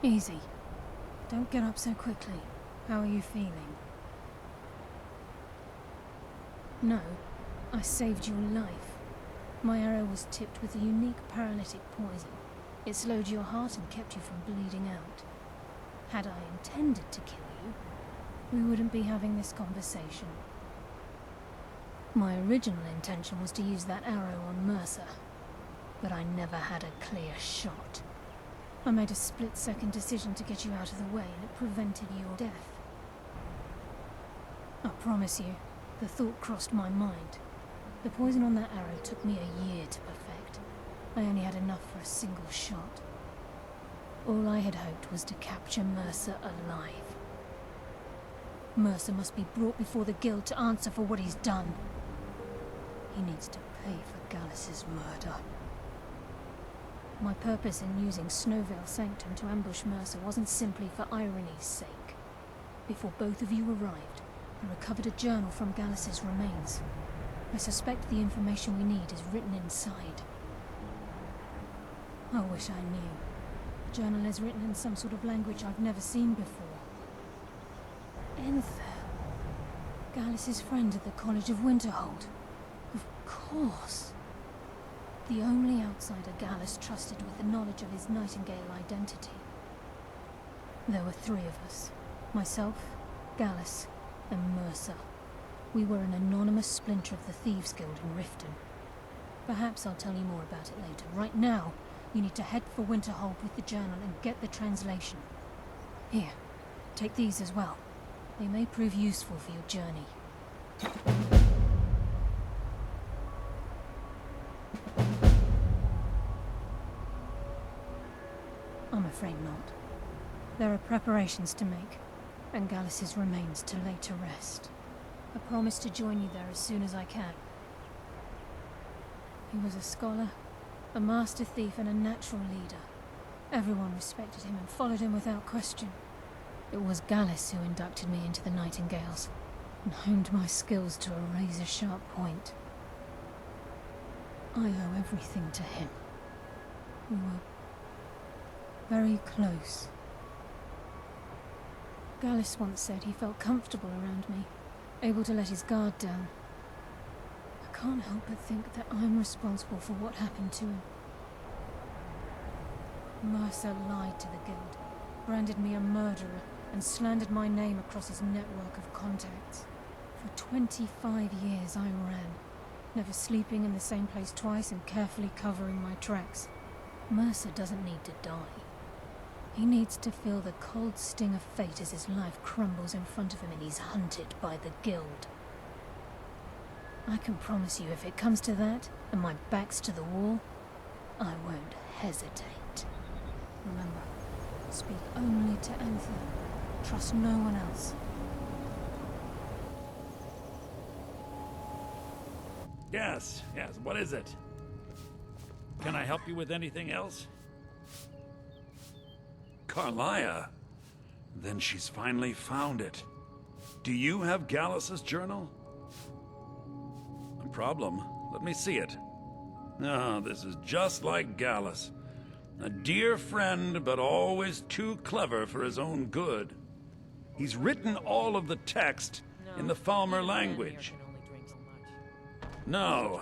Easy. Don't get up so quickly. How are you feeling? No, I saved your life. My arrow was tipped with a unique paralytic poison. It slowed your heart and kept you from bleeding out. Had I intended to kill you, we wouldn't be having this conversation. My original intention was to use that arrow on Mercer, but I never had a clear shot. I made a split-second decision to get you out of the way, and it prevented your death. I promise you, the thought crossed my mind. The poison on that arrow took me a year to perfect. I only had enough for a single shot. All I had hoped was to capture Mercer alive. Mercer must be brought before the Guild to answer for what he's done. He needs to pay for Gallus's murder. My purpose in using Snowvale Sanctum to ambush Mercer wasn't simply for irony's sake. Before both of you arrived, I recovered a journal from Gallus's remains. I suspect the information we need is written inside. I wish I knew. The journal is written in some sort of language I've never seen before. Enthel. Gallus's friend at the College of Winterhold. Of course. The only outsider Gallus trusted with the knowledge of his Nightingale identity. There were three of us. Myself, Gallus, and Mercer. We were an anonymous splinter of the Thieves' Guild in Riften. Perhaps I'll tell you more about it later. Right now, you need to head for Winterhold with the journal and get the translation. Here, take these as well. They may prove useful for your journey. I'm afraid not. There are preparations to make, and Gallus's remains to lay to rest. I promise to join you there as soon as I can. He was a scholar, a master thief, and a natural leader. Everyone respected him and followed him without question. It was Gallus who inducted me into the Nightingales, and honed my skills to a razor-sharp point. I owe everything to him. We were very close. Gallus once said he felt comfortable around me, able to let his guard down. I can't help but think that I'm responsible for what happened to him. Mercer lied to the Guild, branded me a murderer, and slandered my name across his network of contacts. For 25 years I ran, never sleeping in the same place twice and carefully covering my tracks. Mercer doesn't need to die. He needs to feel the cold sting of fate as his life crumbles in front of him and he's hunted by the Guild. I can promise you if it comes to that, and my back's to the wall, I won't hesitate. Remember, speak only to Enthel. Trust no one else. Yes, what is it? Can I help you with anything else? Carlia? Then she's finally found it. Do you have Gallus's journal? No problem. Let me see it. Ah, this is just like Gallus. A dear friend, but always too clever for his own good. He's written all of the text in the Falmer language. No.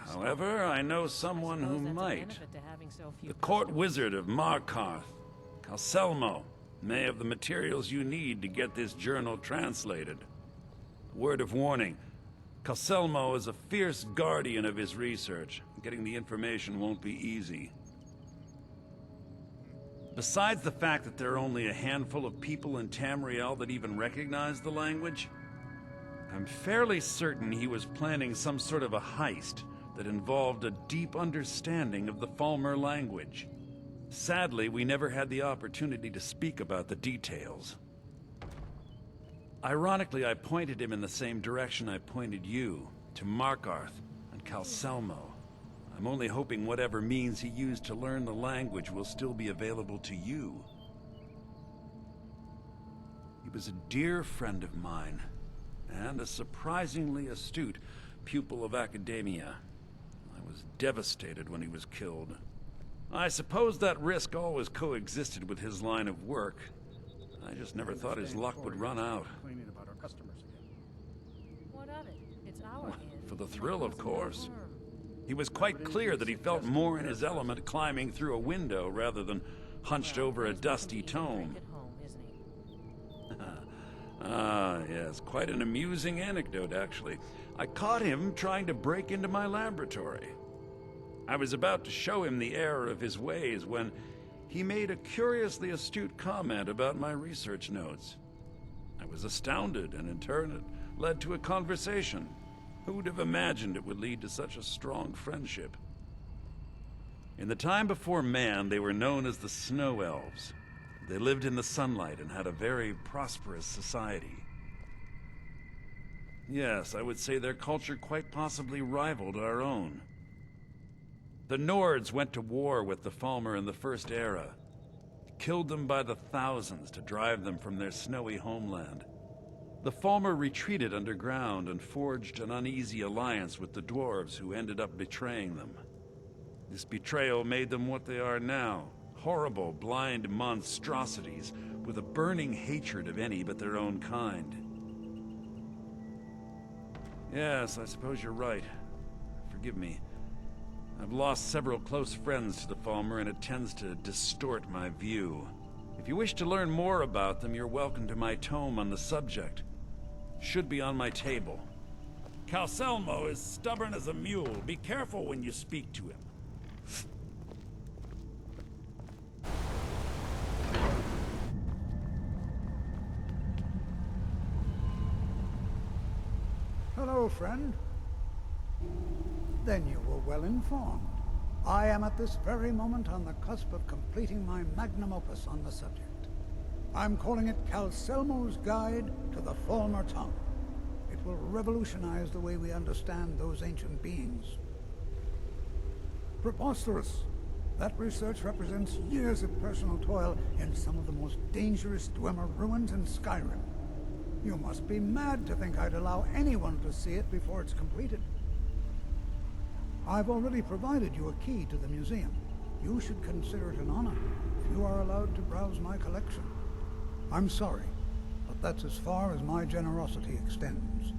However, I know someone who might. The court wizard of Markarth, Calselmo, may have the materials you need to get this journal translated. Word of warning, Calselmo is a fierce guardian of his research. Getting the information won't be easy. Besides the fact that there are only a handful of people in Tamriel that even recognize the language, I'm fairly certain he was planning some sort of a heist that involved a deep understanding of the Falmer language. Sadly, we never had the opportunity to speak about the details. Ironically, I pointed him in the same direction I pointed you, to Markarth and Calselmo. I'm only hoping whatever means he used to learn the language will still be available to you. He was a dear friend of mine, and a surprisingly astute pupil of academia. I was devastated when he was killed. I suppose that risk always coexisted with his line of work. I just never thought his luck would run out. Complaining about our customers again. What of it? It's our inn. For the thrill, of course. He was quite clear that he felt more in his element climbing through a window rather than hunched over a dusty tome. At home, isn't he? Ah, yes, quite an amusing anecdote, actually. I caught him trying to break into my laboratory. I was about to show him the error of his ways when he made a curiously astute comment about my research notes. I was astounded, and in turn it led to a conversation. Who'd have imagined it would lead to such a strong friendship? In the time before man, they were known as the Snow Elves. They lived in the sunlight and had a very prosperous society. Yes, I would say their culture quite possibly rivaled our own. The Nords went to war with the Falmer in the First Era, killed them by the thousands to drive them from their snowy homeland. The Falmer retreated underground and forged an uneasy alliance with the dwarves who ended up betraying them. This betrayal made them what they are now, horrible, blind monstrosities with a burning hatred of any but their own kind. Yes, I suppose you're right. Forgive me. I've lost several close friends to the Falmer, and it tends to distort my view. If you wish to learn more about them, you're welcome to my tome on the subject. Should be on my table. Calcelmo is stubborn as a mule. Be careful when you speak to him. Hello, friend. Then you were well informed. I am at this very moment on the cusp of completing my magnum opus on the subject. I'm calling it Calcelmo's Guide to the Falmer Tongue. It will revolutionize the way we understand those ancient beings. Preposterous! That research represents years of personal toil in some of the most dangerous Dwemer ruins in Skyrim. You must be mad to think I'd allow anyone to see it before it's completed. I've already provided you a key to the museum. You should consider it an honor if you are allowed to browse my collection. I'm sorry, but that's as far as my generosity extends.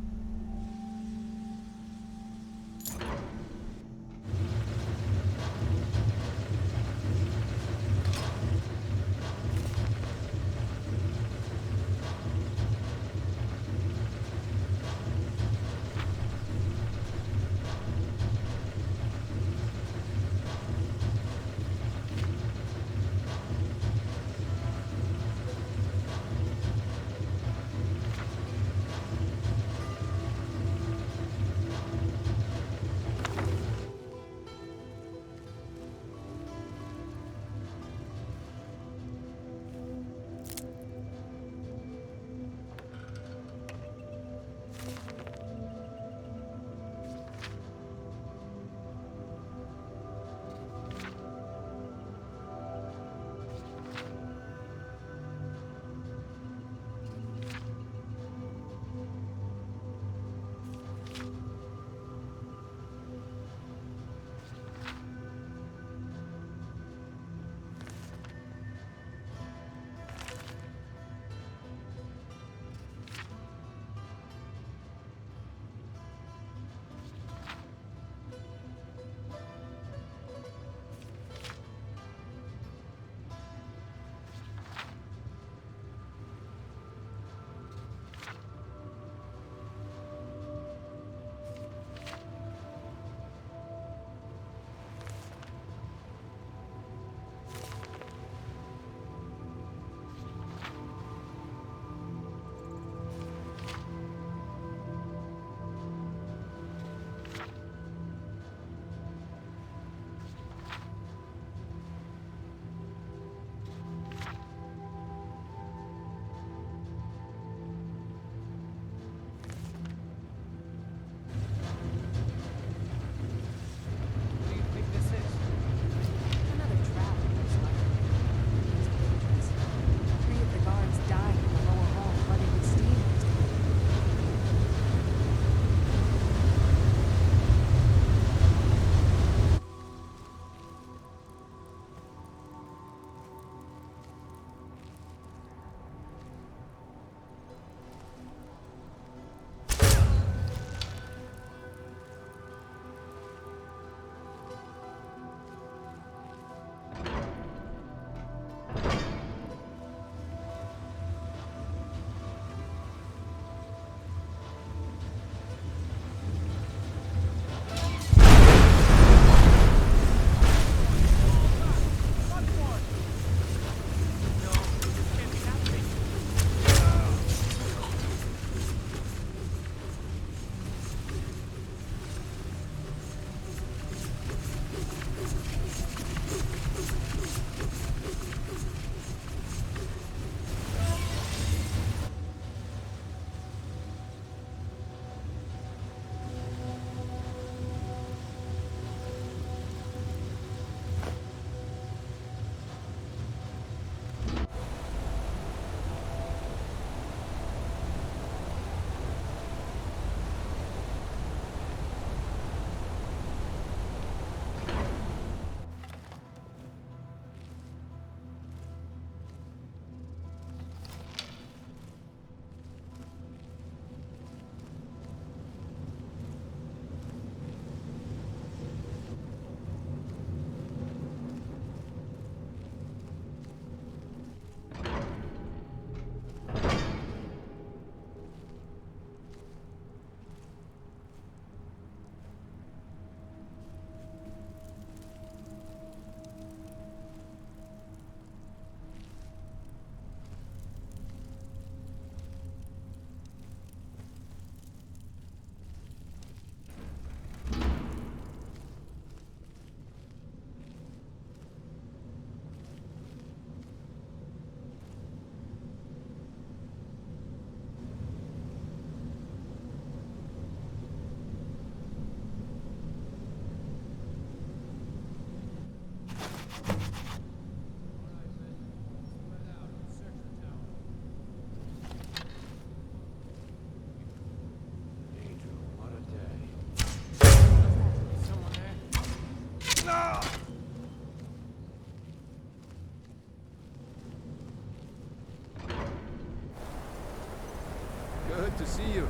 Good to see you.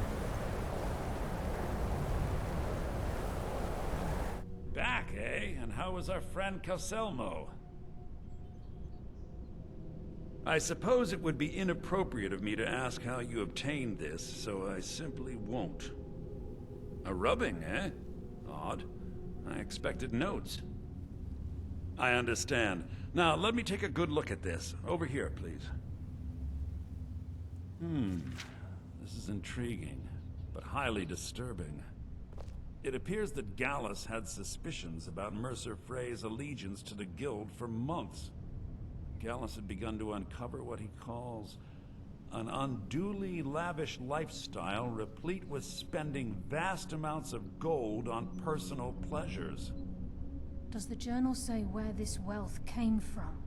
Back, eh? And how was our friend Calselmo? I suppose it would be inappropriate of me to ask how you obtained this, so I simply won't. A rubbing, eh? Odd. I expected notes. I understand. Now, let me take a good look at this. Over here, please. This is intriguing, but highly disturbing. It appears that Gallus had suspicions about Mercer Frey's allegiance to the Guild for months. Gallus had begun to uncover what he calls an unduly lavish lifestyle replete with spending vast amounts of gold on personal pleasures. Does the journal say where this wealth came from?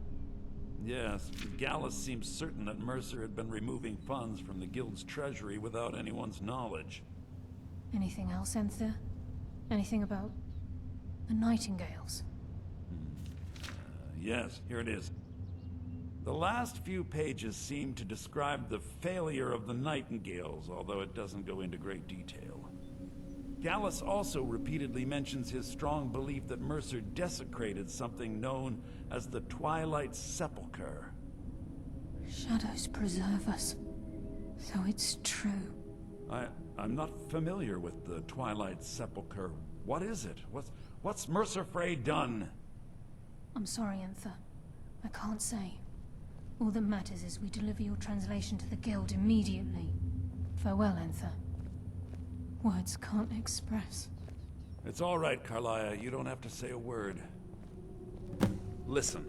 Yes, Gallus seems certain that Mercer had been removing funds from the Guild's treasury without anyone's knowledge. Anything else, Enther? Anything about the Nightingales? Yes, here it is. The last few pages seem to describe the failure of the Nightingales, although it doesn't go into great detail. Gallus also repeatedly mentions his strong belief that Mercer desecrated something known as the Twilight Sepulchre. Shadows preserve us. So it's true. I'm not familiar with the Twilight Sepulchre. What is it? What's Mercer Frey done? I'm sorry, Enther. I can't say. All that matters is we deliver your translation to the Guild immediately. Farewell, Enther. Words can't express. It's all right, Carlia. You don't have to say a word. Listen,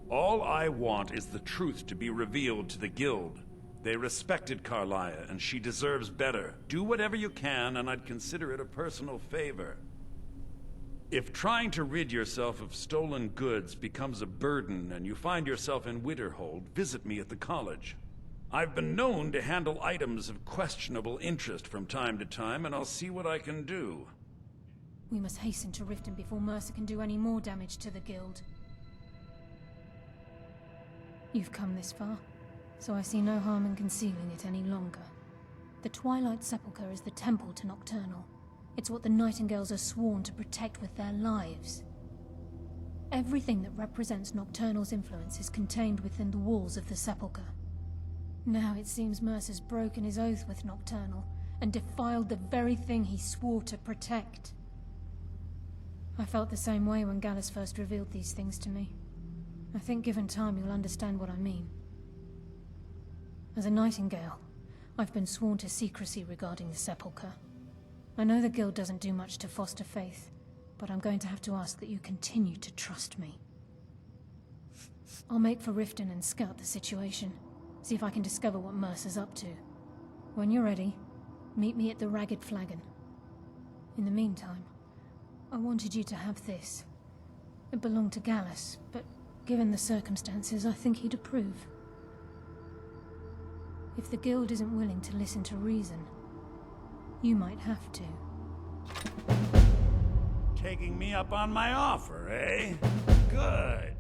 all I want is the truth to be revealed to the Guild. They respected Carlia, and she deserves better. Do whatever you can, and I'd consider it a personal favor. If trying to rid yourself of stolen goods becomes a burden and you find yourself in Winterhold, visit me at the college. I've been known to handle items of questionable interest from time to time, and I'll see what I can do. We must hasten to Riften before Mercer can do any more damage to the Guild. You've come this far, so I see no harm in concealing it any longer. The Twilight Sepulchre is the temple to Nocturnal. It's what the Nightingales are sworn to protect with their lives. Everything that represents Nocturnal's influence is contained within the walls of the Sepulchre. Now it seems Mercer's broken his oath with Nocturnal and defiled the very thing he swore to protect. I felt the same way when Gallus first revealed these things to me. I think given time you'll understand what I mean. As a Nightingale, I've been sworn to secrecy regarding the Sepulchre. I know the Guild doesn't do much to foster faith, but I'm going to have to ask that you continue to trust me. I'll make for Riften and scout the situation, see if I can discover what Mercer's up to. When you're ready, meet me at the Ragged Flagon. In the meantime, I wanted you to have this. It belonged to Gallus, but given the circumstances, I think he'd approve. If the Guild isn't willing to listen to reason, you might have to. Taking me up on my offer, eh? Good.